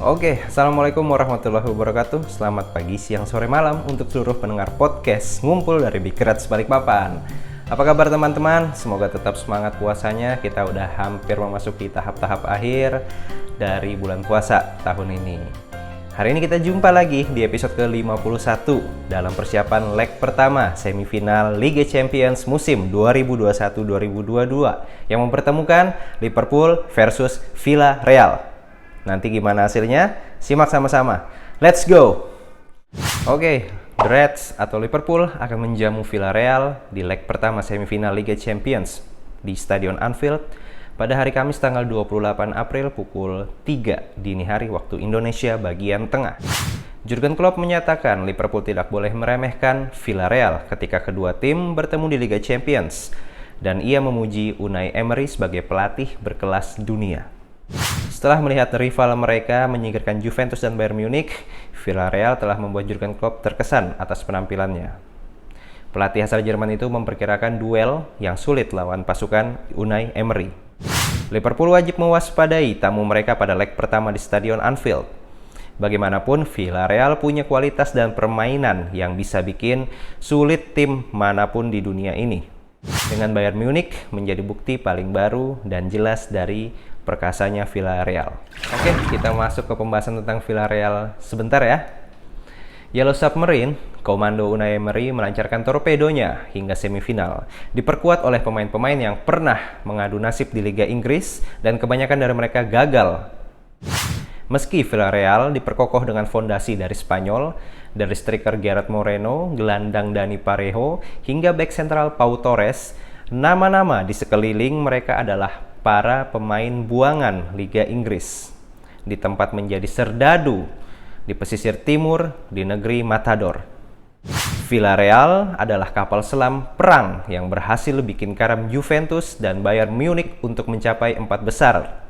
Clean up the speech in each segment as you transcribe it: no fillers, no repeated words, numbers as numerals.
Assalamualaikum warahmatullahi wabarakatuh. Selamat pagi, siang, sore, malam untuk seluruh pendengar podcast Ngumpul dari Big Reds Balikpapan. Apa kabar teman-teman? Semoga tetap semangat puasanya. Kita udah hampir memasuki tahap-tahap akhir dari bulan puasa tahun ini. Hari ini kita jumpa lagi di episode ke-51 dalam persiapan leg pertama semifinal Liga Champions musim 2021-2022 yang mempertemukan Liverpool versus Villarreal. Nanti gimana hasilnya? Simak sama-sama. Let's go! The Reds atau Liverpool akan menjamu Villarreal di leg pertama semifinal Liga Champions di Stadion Anfield pada hari Kamis tanggal 28 April pukul 3 dini hari waktu Indonesia bagian tengah. Jurgen Klopp menyatakan Liverpool tidak boleh meremehkan Villarreal ketika kedua tim bertemu di Liga Champions, dan ia memuji Unai Emery sebagai pelatih berkelas dunia. Setelah melihat rival mereka menyingkirkan Juventus dan Bayern Munich, Villarreal telah membuat Jurgen Klopp terkesan atas penampilannya. Pelatih asal Jerman itu memperkirakan duel yang sulit lawan pasukan Unai Emery. Liverpool wajib mewaspadai tamu mereka pada leg pertama di Stadion Anfield. Bagaimanapun, Villarreal punya kualitas dan permainan yang bisa bikin sulit tim manapun di dunia ini. Dengan Bayern Munich menjadi bukti paling baru dan jelas dari perkasanya Villarreal. Kita masuk ke pembahasan tentang Villarreal sebentar ya. Yellow Submarine, komando Unai Emery melancarkan torpedonya hingga semifinal, diperkuat oleh pemain-pemain yang pernah mengadu nasib di Liga Inggris dan kebanyakan dari mereka gagal. Meski Villarreal diperkokoh dengan fondasi dari Spanyol, dari striker Gerard Moreno, gelandang Dani Parejo, hingga bek sentral Pau Torres, nama-nama di sekeliling mereka adalah para pemain buangan Liga Inggris, di tempat menjadi serdadu di pesisir timur di negeri Matador. Villarreal adalah kapal selam perang yang berhasil bikin karam Juventus dan Bayern Munich untuk mencapai 4 besar.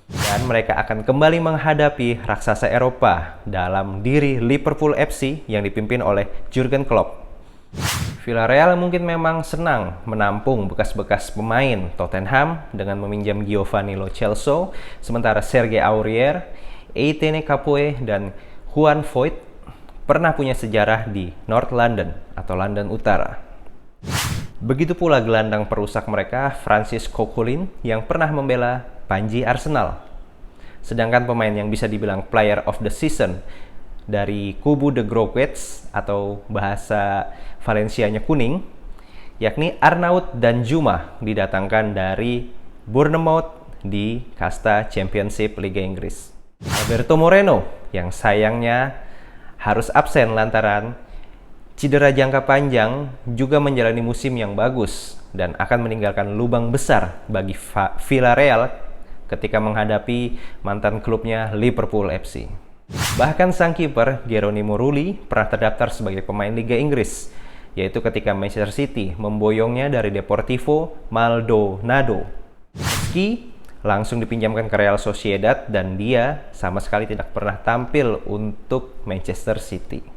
Dan mereka akan kembali menghadapi raksasa Eropa dalam diri Liverpool FC yang dipimpin oleh Jurgen Klopp. Villarreal mungkin memang senang menampung bekas-bekas pemain Tottenham dengan meminjam Giovanni Lo Celso, sementara Serge Aurier, Etienne Capoue, dan Juan Foyth pernah punya sejarah di North London atau London Utara. Begitu pula gelandang perusak mereka Francis Coquelin yang pernah membela Panji Arsenal. Sedangkan pemain yang bisa dibilang player of the season dari kubu The Groguets atau bahasa Valencianya kuning, yakni Arnaud Danjuma, didatangkan dari Bournemouth di kasta Championship Liga Inggris. Alberto Moreno yang sayangnya harus absen lantaran cedera jangka panjang juga menjalani musim yang bagus dan akan meninggalkan lubang besar bagi Villarreal ketika menghadapi mantan klubnya Liverpool FC. Bahkan sang kiper Geronimo Rulli pernah terdaftar sebagai pemain Liga Inggris, yaitu ketika Manchester City memboyongnya dari Deportivo Maldonado. Meski langsung dipinjamkan ke Real Sociedad dan dia sama sekali tidak pernah tampil untuk Manchester City.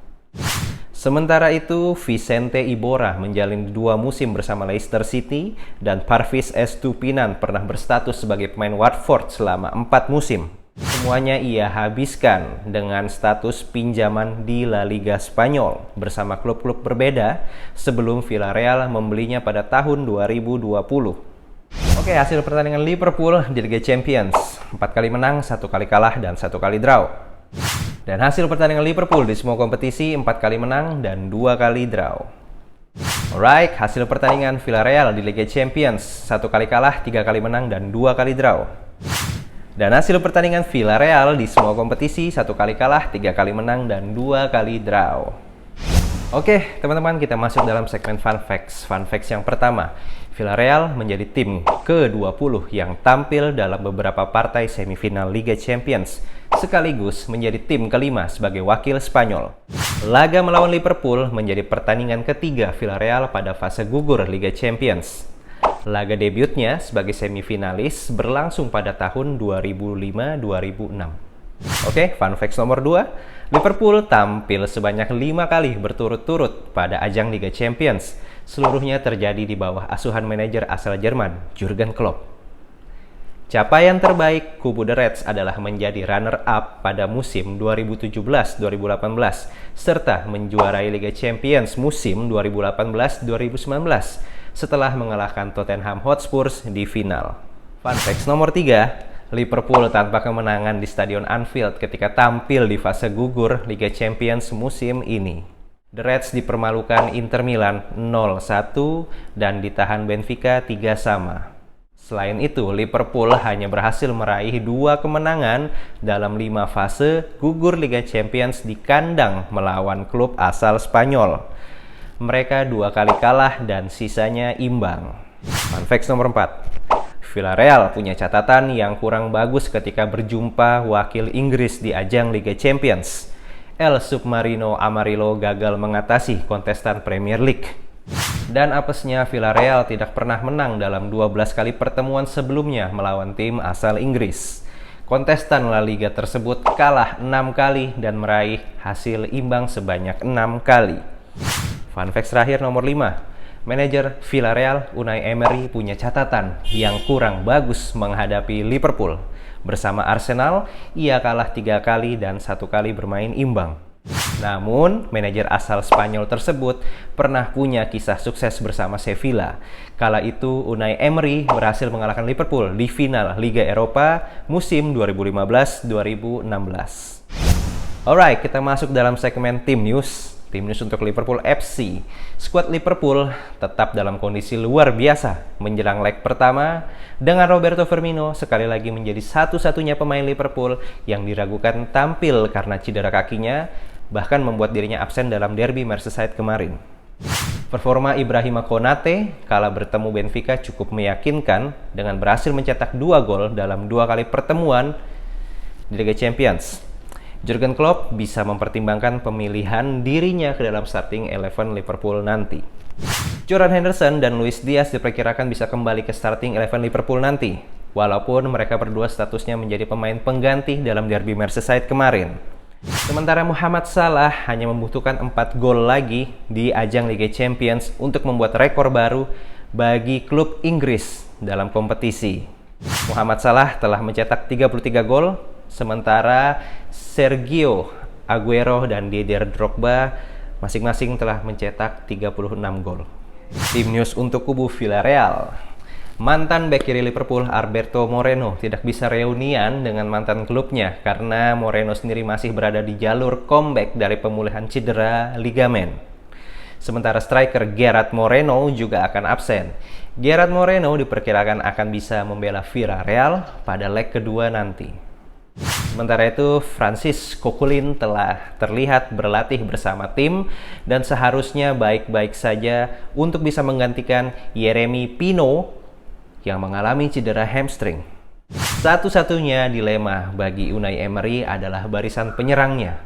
Sementara itu, Vicente Iborra menjalani 2 musim bersama Leicester City dan Parvis Estupinan pernah berstatus sebagai pemain Watford selama 4 musim. Semuanya ia habiskan dengan status pinjaman di La Liga Spanyol bersama klub-klub berbeda sebelum Villarreal membelinya pada tahun 2020. Hasil pertandingan Liverpool di Liga Champions, 4 kali menang, 1 kali kalah, dan 1 kali draw. Dan hasil pertandingan Liverpool di semua kompetisi 4 kali menang dan 2 kali draw. Hasil pertandingan Villarreal di Liga Champions, 1 kali kalah, 3 kali menang, dan 2 kali draw. Dan hasil pertandingan Villarreal di semua kompetisi 1 kali kalah, 3 kali menang, dan 2 kali draw. Teman-teman, kita masuk dalam segmen Fun Facts. Fun Facts yang pertama, Villarreal menjadi tim ke-20 yang tampil dalam beberapa partai semifinal Liga Champions, sekaligus menjadi tim kelima sebagai wakil Spanyol. Laga melawan Liverpool menjadi pertandingan ketiga Villarreal pada fase gugur Liga Champions. Laga debutnya sebagai semifinalis berlangsung pada tahun 2005-2006. Fun facts nomor 2, Liverpool tampil sebanyak 5 kali berturut-turut pada ajang Liga Champions. Seluruhnya terjadi di bawah asuhan manajer asal Jerman, Jurgen Klopp. Capaian terbaik kubu The Reds adalah menjadi runner-up pada musim 2017-2018 serta menjuarai Liga Champions musim 2018-2019 setelah mengalahkan Tottenham Hotspur di final. Fun facts nomor 3, Liverpool tanpa kemenangan di Stadion Anfield ketika tampil di fase gugur Liga Champions musim ini. The Reds dipermalukan Inter Milan 0-1 dan ditahan Benfica 3-3. Selain itu, Liverpool hanya berhasil meraih 2 kemenangan dalam 5 fase gugur Liga Champions di kandang melawan klub asal Spanyol. Mereka 2 kali kalah dan sisanya imbang. Fun facts nomor 4. Villarreal punya catatan yang kurang bagus ketika berjumpa wakil Inggris di ajang Liga Champions. El Submarino Amarillo gagal mengatasi kontestan Premier League. Dan apesnya Villarreal tidak pernah menang dalam 12 kali pertemuan sebelumnya melawan tim asal Inggris. Kontestan La Liga tersebut kalah 6 kali dan meraih hasil imbang sebanyak 6 kali. Fun fact terakhir nomor 5. Manajer Villarreal Unai Emery punya catatan yang kurang bagus menghadapi Liverpool. Bersama Arsenal, ia kalah 3 kali dan 1 kali bermain imbang. Namun, manajer asal Spanyol tersebut pernah punya kisah sukses bersama Sevilla. Kala itu, Unai Emery berhasil mengalahkan Liverpool di final Liga Eropa musim 2015-2016. Alright, kita masuk dalam segmen Tim News. Tim News untuk Liverpool FC. Skuad Liverpool tetap dalam kondisi luar biasa menjelang leg pertama dengan Roberto Firmino sekali lagi menjadi satu-satunya pemain Liverpool yang diragukan tampil karena cedera kakinya, bahkan membuat dirinya absen dalam derby Merseyside kemarin. Performa Ibrahima Konate kala bertemu Benfica cukup meyakinkan dengan berhasil mencetak 2 gol dalam 2 kali pertemuan di Liga Champions. Jurgen Klopp bisa mempertimbangkan pemilihan dirinya ke dalam starting 11 Liverpool nanti. Jordan Henderson dan Luis Diaz diperkirakan bisa kembali ke starting 11 Liverpool nanti, walaupun mereka berdua statusnya menjadi pemain pengganti dalam derby Merseyside kemarin. Sementara Muhammad Salah hanya membutuhkan 4 gol lagi di ajang Liga Champions untuk membuat rekor baru bagi klub Inggris dalam kompetisi. Muhammad Salah telah mencetak 33 gol, sementara Sergio Aguero dan Didier Drogba masing-masing telah mencetak 36 gol. Tim news untuk kubu Villarreal. Mantan bek kiri Liverpool Alberto Moreno tidak bisa reunian dengan mantan klubnya karena Moreno sendiri masih berada di jalur comeback dari pemulihan cedera ligamen. Sementara striker Gerard Moreno juga akan absen. Gerard Moreno diperkirakan akan bisa membela Villarreal pada leg kedua nanti. Sementara itu, Francis Coquelin telah terlihat berlatih bersama tim dan seharusnya baik-baik saja untuk bisa menggantikan Yeremy Pino yang mengalami cedera hamstring. Satu-satunya dilema bagi Unai Emery adalah barisan penyerangnya.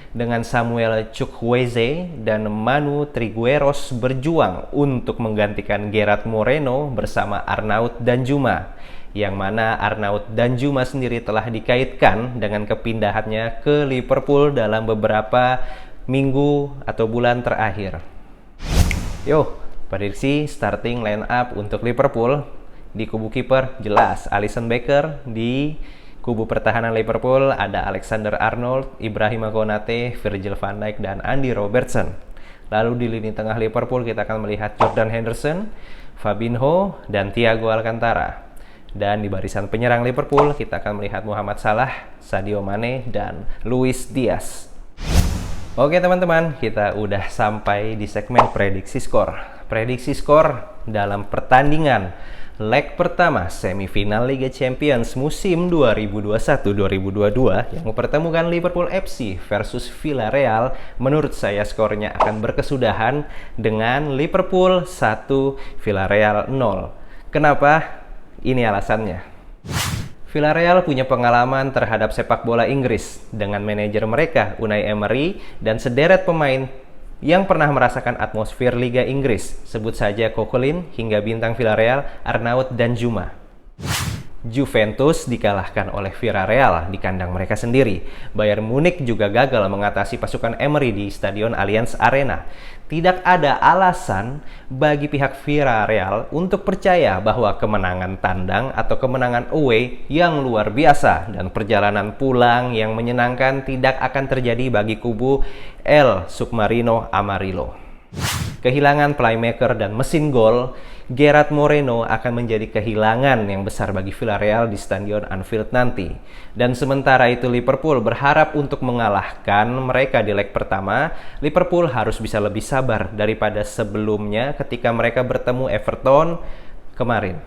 Dengan Samuel Chukwueze dan Manu Trigueros berjuang untuk menggantikan Gerard Moreno bersama Arnaud Danjuma, yang mana Arnaud Danjuma sendiri telah dikaitkan dengan kepindahannya ke Liverpool dalam beberapa minggu atau bulan terakhir. Prediksi starting line up untuk Liverpool. Di kubu kiper jelas Alisson Becker, di kubu pertahanan Liverpool ada Alexander Arnold, Ibrahima Konate, Virgil van Dijk, dan Andy Robertson. Lalu di lini tengah Liverpool kita akan melihat Jordan Henderson, Fabinho, dan Thiago Alcantara. Dan di barisan penyerang Liverpool kita akan melihat Muhammad Salah, Sadio Mane, dan Luis Diaz. Oke teman-teman, kita udah sampai di segmen prediksi skor. Prediksi skor dalam pertandingan leg pertama semifinal Liga Champions musim 2021-2022 yang mempertemukan Liverpool FC versus Villarreal, menurut saya skornya akan berkesudahan dengan Liverpool 1, Villarreal 0. Kenapa? Ini alasannya. Villarreal punya pengalaman terhadap sepak bola Inggris dengan manajer mereka Unai Emery dan sederet pemain yang pernah merasakan atmosfer Liga Inggris. Sebut saja Coquelin hingga bintang Villarreal Arnaud Danjuma. Juventus dikalahkan oleh Villarreal di kandang mereka sendiri. Bayern Munich juga gagal mengatasi pasukan Emery di Stadion Allianz Arena. Tidak ada alasan bagi pihak Villarreal untuk percaya bahwa kemenangan tandang atau kemenangan away yang luar biasa dan perjalanan pulang yang menyenangkan tidak akan terjadi bagi kubu El Submarino Amarillo. Kehilangan playmaker dan mesin gol, Gerard Moreno akan menjadi kehilangan yang besar bagi Villarreal di Stadion Anfield nanti. Dan sementara itu Liverpool berharap untuk mengalahkan mereka di leg pertama. Liverpool harus bisa lebih sabar daripada sebelumnya ketika mereka bertemu Everton kemarin.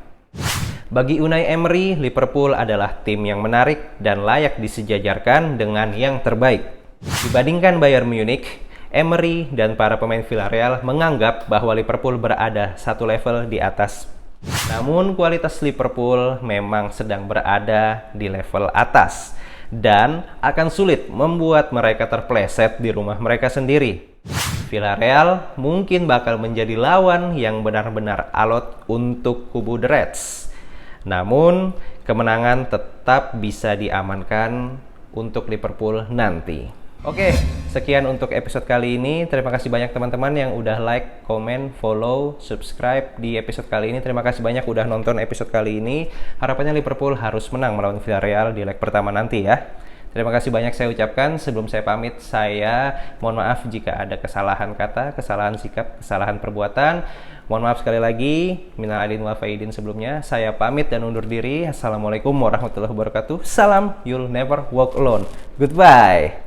Bagi Unai Emery, Liverpool adalah tim yang menarik dan layak disejajarkan dengan yang terbaik. Dibandingkan Bayern Munich, Emery dan para pemain Villarreal menganggap bahwa Liverpool berada satu level di atas. Namun kualitas Liverpool memang sedang berada di level atas dan akan sulit membuat mereka terpleset di rumah mereka sendiri. Villarreal mungkin bakal menjadi lawan yang benar-benar alot untuk kubu The Reds. Namun kemenangan tetap bisa diamankan untuk Liverpool nanti. Oke, sekian untuk episode kali ini. Terima kasih banyak teman-teman yang udah like, komen, follow, subscribe di episode kali ini. Terima kasih banyak udah nonton episode kali ini. Harapannya Liverpool harus menang melawan Villarreal di leg pertama nanti ya. Terima kasih banyak saya ucapkan. Sebelum saya pamit, saya mohon maaf jika ada kesalahan kata, kesalahan sikap, kesalahan perbuatan. Mohon maaf sekali lagi. Minal aidin wal faidin sebelumnya. Saya pamit dan undur diri. Assalamualaikum warahmatullahi wabarakatuh. Salam, you'll never walk alone. Goodbye.